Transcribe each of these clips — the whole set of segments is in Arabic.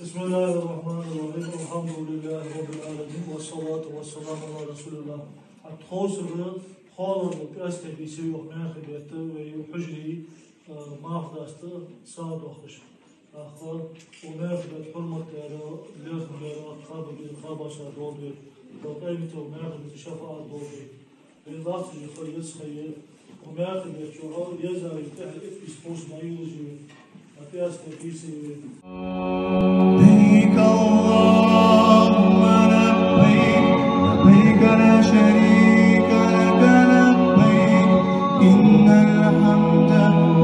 بسم الله الرحمن الرحيم. الحمد لله رب العالمين والصلاة والسلام على رسول الله. التخوصر خالد بأستبي سيوخ ناخبيت وحجري ماخدست ساد وخش أخر وناخبت حرمة ليخ ميرا قابل بالخابشة دولبي وقيمت وناخبت شفاعة دولبي بالضغط يخل يسخي وناخبت شغال يزال يتحل إسبوس ما يوجي أتأستبي سيوخ. لبيك اللهم لبيك لبيك لا شريك لك لبيك إن الحمد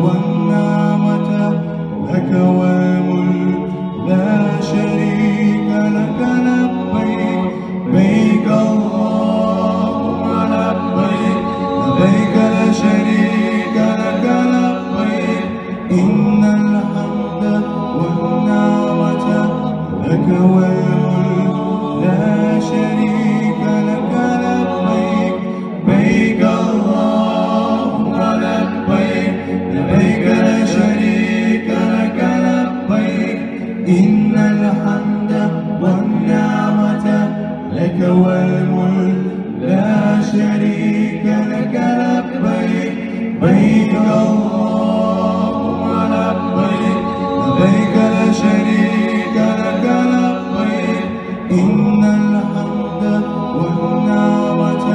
والنعمة لك والملك لا شريك لك لبيك لبيك اللهم لبيك لبيك لا شريك لك لبيك إن الحمد والنعمة لك والملك لا شريك لك لبيك لبيك اللهم لبيك لبيك لا شريك لك لبيك إن الحمد والنعمة لك والملك لا شريك لك لبيك لبيك اللهم لبيك لبيك لا شريك لك لبيك إن الحمد والنعمة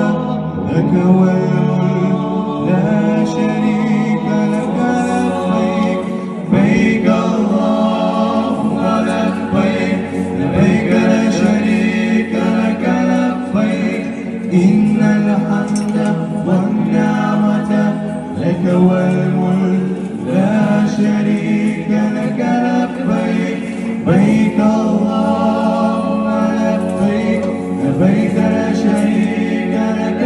لك والملك لا شريك لك لبيك لبيك اللهم لبيك لبيك لا شريك لك لبيك إن الحمد والنعمة لك والملك لا شريك لك لبيك لبيك اللهم لبيك لبيك لا شريك لك